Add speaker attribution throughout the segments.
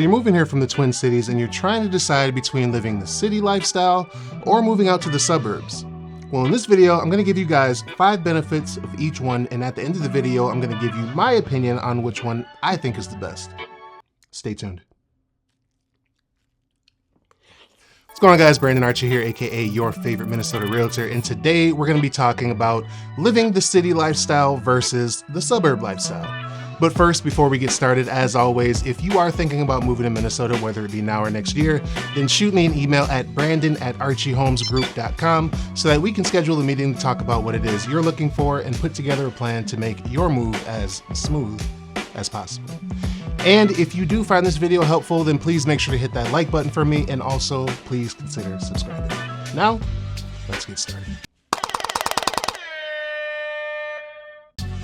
Speaker 1: You're moving here from the Twin Cities and you're trying to decide between living the city lifestyle or moving out to the suburbs. Well, in this video, I'm gonna give you guys 5 benefits of each one, and at the end of the video, I'm gonna give you my opinion on which one I think is the best. Stay tuned. What's going on, guys? BrandonArchie here, aka your favorite Minnesota realtor, and today we're gonna be talking about living the city lifestyle versus the suburb lifestyle. But first, before we get started, as always, if you are thinking about moving to Minnesota, whether it be now or next year, then shoot me an email at brandon@archiehomesgroup.com so that we can schedule a meeting to talk about what it is you're looking for and put together a plan to make your move as smooth as possible. And if you do find this video helpful, then please make sure to hit that like button for me, and also please consider subscribing. Now, let's get started.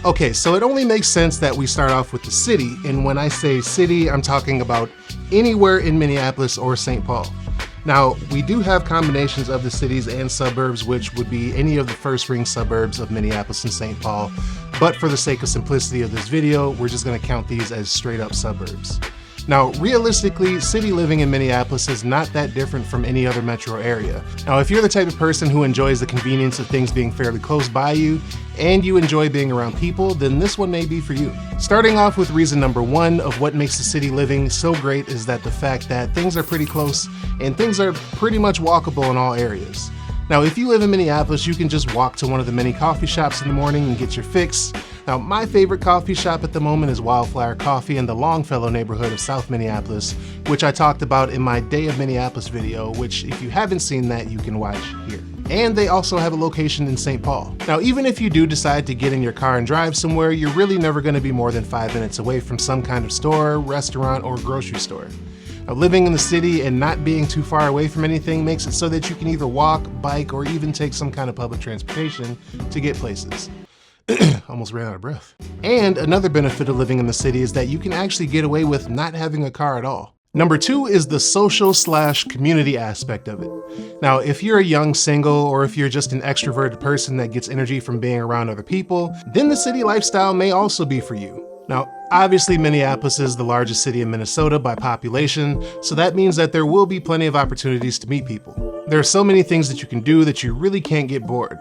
Speaker 1: Okay, so it only makes sense that we start off with the city, and when I say city, I'm talking about anywhere in Minneapolis or St. Paul. Now, we do have combinations of the cities and suburbs, which would be any of the first ring suburbs of Minneapolis and St. Paul, but for the sake of simplicity of this video, we're just gonna count these as straight up suburbs. Now, realistically, city living in Minneapolis is not that different from any other metro area. Now, if you're the type of person who enjoys the convenience of things being fairly close by you, and you enjoy being around people, then this one may be for you. Starting off with reason number 1 of what makes the city living so great is that the fact that things are pretty close and things are pretty much walkable in all areas. Now, if you live in Minneapolis, you can just walk to one of the many coffee shops in the morning and get your fix. Now, my favorite coffee shop at the moment is Wildflower Coffee in the Longfellow neighborhood of South Minneapolis, which I talked about in my Day of Minneapolis video, which if you haven't seen that, you can watch here. And they also have a location in St. Paul. Now, even if you do decide to get in your car and drive somewhere, you're really never gonna be more than 5 minutes away from some kind of store, restaurant, or grocery store. Now, living in the city and not being too far away from anything makes it so that you can either walk, bike, or even take some kind of public transportation to get places. Almost ran out of breath. And another benefit of living in the city is that you can actually get away with not having a car at all. Number 2 is the social/community aspect of it. Now, if you're a young single, or if you're just an extroverted person that gets energy from being around other people, then the city lifestyle may also be for you. Now, obviously Minneapolis is the largest city in Minnesota by population, so that means that there will be plenty of opportunities to meet people. There are so many things that you can do that you really can't get bored.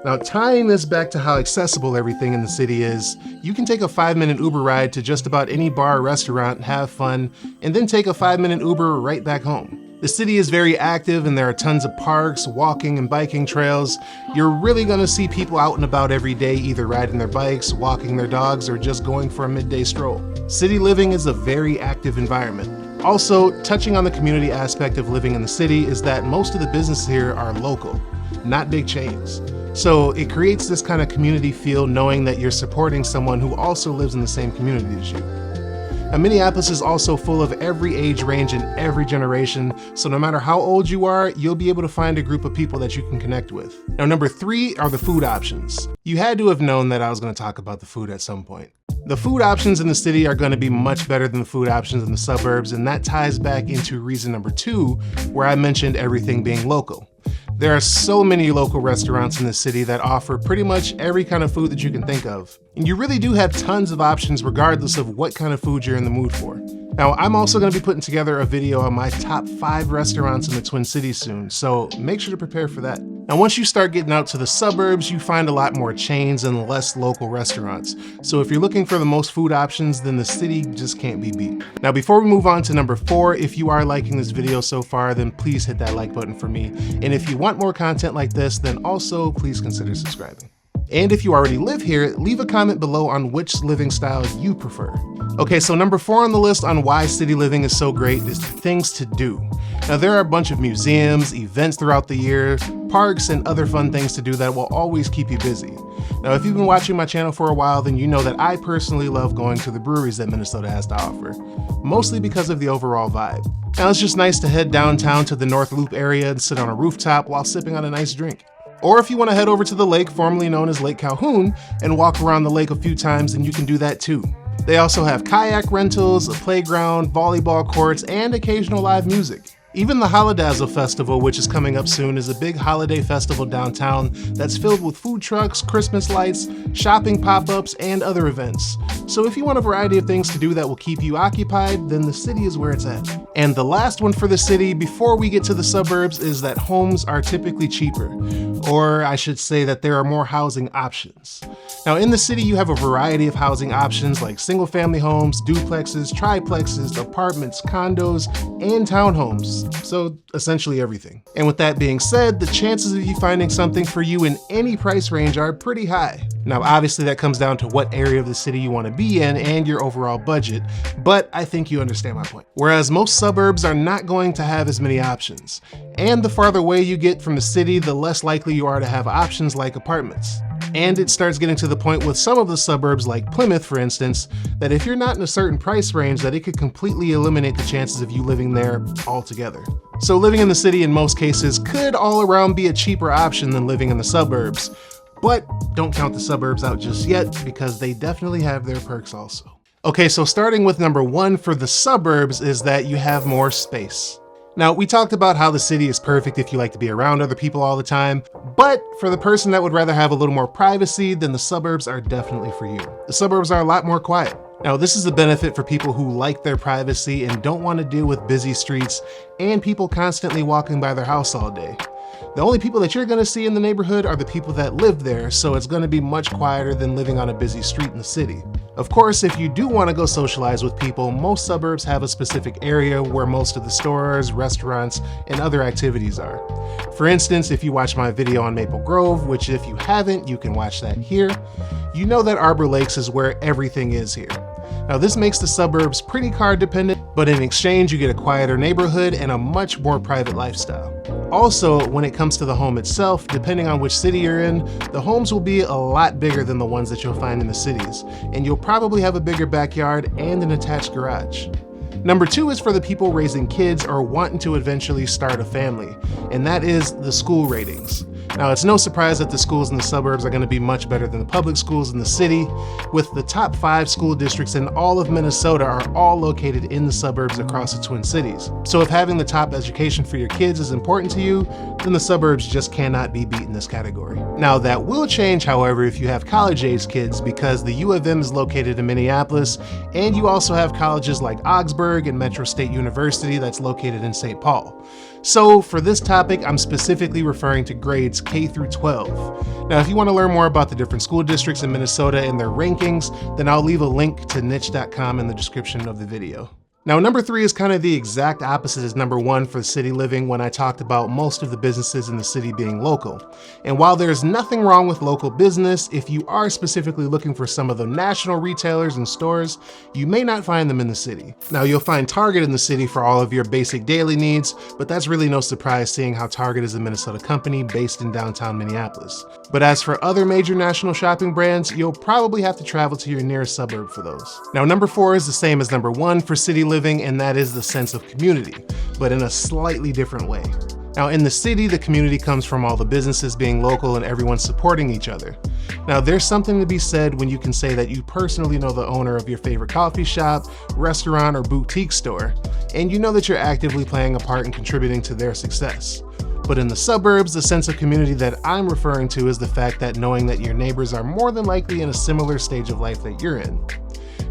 Speaker 1: Now, tying this back to how accessible everything in the city is, you can take a 5-minute Uber ride to just about any bar or restaurant, have fun, and then take a 5-minute Uber right back home. The city is very active and there are tons of parks, walking and biking trails. You're really gonna see people out and about every day, either riding their bikes, walking their dogs, or just going for a midday stroll. City living is a very active environment. Also, touching on the community aspect of living in the city is that most of the businesses here are local, not big chains. So it creates this kind of community feel knowing that you're supporting someone who also lives in the same community as you. Now, Minneapolis is also full of every age range and every generation, so no matter how old you are, you'll be able to find a group of people that you can connect with. Now, number 3 are the food options. You had to have known that I was going to talk about the food at some point. The food options in the city are going to be much better than the food options in the suburbs, and that ties back into reason number 2, where I mentioned everything being local. There are so many local restaurants in the city that offer pretty much every kind of food that you can think of. And you really do have tons of options regardless of what kind of food you're in the mood for. Now, I'm also going to be putting together a video on my top 5 restaurants in the Twin Cities soon, so make sure to prepare for that. Now, once you start getting out to the suburbs, you find a lot more chains and less local restaurants. So if you're looking for the most food options, then the city just can't be beat. Now, before we move on to number 4, if you are liking this video so far, then please hit that like button for me. And if you want more content like this, then also please consider subscribing. And if you already live here, leave a comment below on which living style you prefer. Okay, so number 4 on the list on why city living is so great is things to do. Now, there are a bunch of museums, events throughout the year, parks, and other fun things to do that will always keep you busy. Now, if you've been watching my channel for a while, then you know that I personally love going to the breweries that Minnesota has to offer, mostly because of the overall vibe. Now, it's just nice to head downtown to the North Loop area and sit on a rooftop while sipping on a nice drink. Or if you want to head over to the lake, formerly known as Lake Calhoun, and walk around the lake a few times, then you can do that too. They also have kayak rentals, a playground, volleyball courts, and occasional live music. Even the Holidazzle Festival, which is coming up soon, is a big holiday festival downtown that's filled with food trucks, Christmas lights, shopping pop-ups, and other events. So if you want a variety of things to do that will keep you occupied, then the city is where it's at. And the last one for the city, before we get to the suburbs, is that homes are typically cheaper. Or I should say that there are more housing options. Now in the city, you have a variety of housing options like single-family homes, duplexes, triplexes, apartments, condos, and townhomes. So essentially everything. And with that being said, the chances of you finding something for you in any price range are pretty high. Now obviously that comes down to what area of the city you want to be in and your overall budget, but I think you understand my point. Whereas most suburbs are not going to have as many options. And the farther away you get from the city, the less likely you are to have options like apartments. And it starts getting to the point with some of the suburbs like Plymouth, for instance, that if you're not in a certain price range, that it could completely eliminate the chances of you living there altogether. So living in the city in most cases could all around be a cheaper option than living in the suburbs. But don't count the suburbs out just yet, because they definitely have their perks also. Okay, so starting with number one for the suburbs is that you have more space. Now, we talked about how the city is perfect if you like to be around other people all the time, but for the person that would rather have a little more privacy, then the suburbs are definitely for you. The suburbs are a lot more quiet. Now, this is a benefit for people who like their privacy and don't want to deal with busy streets and people constantly walking by their house all day. The only people that you're going to see in the neighborhood are the people that live there, so it's going to be much quieter than living on a busy street in the city. Of course, if you do want to go socialize with people, most suburbs have a specific area where most of the stores, restaurants, and other activities are. For instance, if you watch my video on Maple Grove, which if you haven't, you can watch that here, you know that Arbor Lakes is where everything is here. Now this makes the suburbs pretty car dependent, but in exchange you get a quieter neighborhood and a much more private lifestyle. Also, when it comes to the home itself, depending on which city you're in, the homes will be a lot bigger than the ones that you'll find in the cities, and you'll probably have a bigger backyard and an attached garage. Number two is for the people raising kids or wanting to eventually start a family, and that is the school ratings. Now, it's no surprise that the schools in the suburbs are going to be much better than the public schools in the city, with the top 5 school districts in all of Minnesota are all located in the suburbs across the Twin Cities. So if having the top education for your kids is important to you, then the suburbs just cannot be beat in this category. Now, that will change, however, if you have college-age kids, because the U of M is located in Minneapolis, and you also have colleges like Augsburg and Metro State University that's located in St. Paul. So for this topic, I'm specifically referring to grades K through 12. Now, if you want to learn more about the different school districts in Minnesota and their rankings, then I'll leave a link to niche.com in the description of the video. Now, number 3 is kind of the exact opposite as number 1 for city living when I talked about most of the businesses in the city being local. And while there's nothing wrong with local business, if you are specifically looking for some of the national retailers and stores, you may not find them in the city. Now, you'll find Target in the city for all of your basic daily needs, but that's really no surprise seeing how Target is a Minnesota company based in downtown Minneapolis. But as for other major national shopping brands, you'll probably have to travel to your nearest suburb for those. Now, number 4 is the same as number 1 for city living, and that is the sense of community, but in a slightly different way. Now, in the city, the community comes from all the businesses being local and everyone supporting each other. Now, there's something to be said when you can say that you personally know the owner of your favorite coffee shop, restaurant, or boutique store, and you know that you're actively playing a part in contributing to their success. But in the suburbs, the sense of community that I'm referring to is the fact that knowing that your neighbors are more than likely in a similar stage of life that you're in.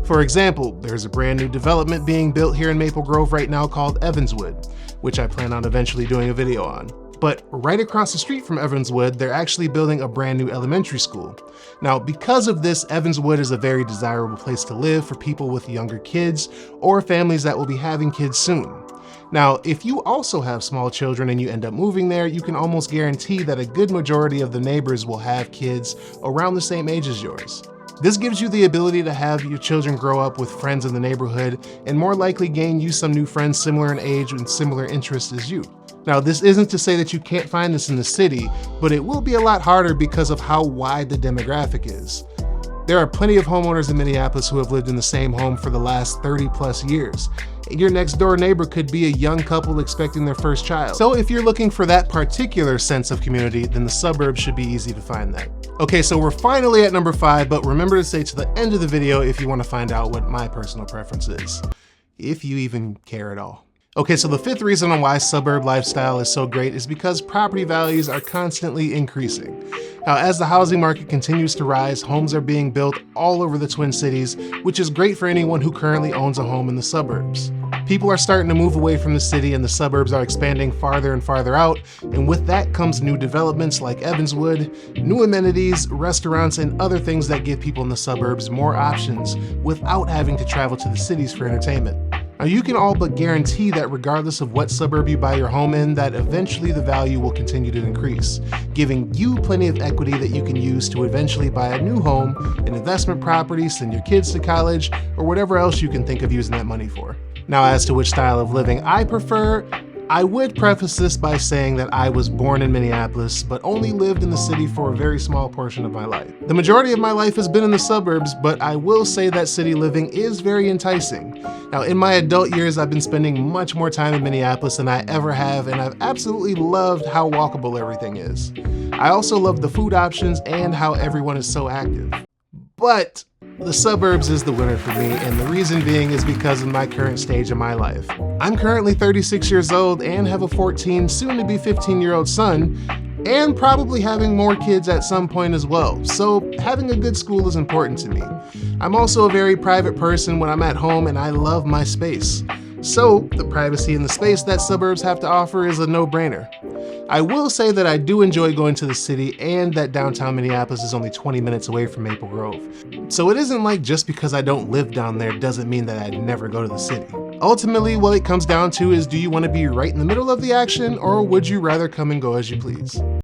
Speaker 1: For example, there's a brand new development being built here in Maple Grove right now called Evanswood, which I plan on eventually doing a video on. But right across the street from Evanswood, they're actually building a brand new elementary school. Now, because of this, Evanswood is a very desirable place to live for people with younger kids or families that will be having kids soon. Now, if you also have small children and you end up moving there, you can almost guarantee that a good majority of the neighbors will have kids around the same age as yours. This gives you the ability to have your children grow up with friends in the neighborhood and more likely gain you some new friends similar in age and similar interests as you. Now, this isn't to say that you can't find this in the city, but it will be a lot harder because of how wide the demographic is. There are plenty of homeowners in Minneapolis who have lived in the same home for the last 30 plus years. And your next door neighbor could be a young couple expecting their first child. So if you're looking for that particular sense of community, then the suburbs should be easy to find that. Okay, so we're finally at number 5, but remember to stay to the end of the video if you want to find out what my personal preference is, if you even care at all. Okay, so the fifth reason on why suburb lifestyle is so great is because property values are constantly increasing. Now, as the housing market continues to rise, homes are being built all over the Twin Cities, which is great for anyone who currently owns a home in the suburbs. People are starting to move away from the city and the suburbs are expanding farther and farther out, and with that comes new developments like Evanswood, new amenities, restaurants, and other things that give people in the suburbs more options without having to travel to the cities for entertainment. Now, you can all but guarantee that regardless of what suburb you buy your home in, that eventually the value will continue to increase, giving you plenty of equity that you can use to eventually buy a new home, an investment property, send your kids to college, or whatever else you can think of using that money for. Now, as to which style of living I prefer, I would preface this by saying that I was born in Minneapolis, but only lived in the city for a very small portion of my life. The majority of my life has been in the suburbs, but I will say that city living is very enticing. Now, in my adult years, I've been spending much more time in Minneapolis than I ever have, and I've absolutely loved how walkable everything is. I also love the food options and how everyone is so active. But the suburbs is the winner for me, and the reason being is because of my current stage of my life. I'm currently 36 years old and have a 14, soon to be 15-year-old son, and probably having more kids at some point as well, so having a good school is important to me. I'm also a very private person when I'm at home, and I love my space. So the privacy and the space that suburbs have to offer is a no-brainer. I will say that I do enjoy going to the city and that downtown Minneapolis is only 20 minutes away from Maple Grove. So it isn't like just because I don't live down there doesn't mean that I'd never go to the city. Ultimately, what it comes down to is, do you want to be right in the middle of the action, or would you rather come and go as you please?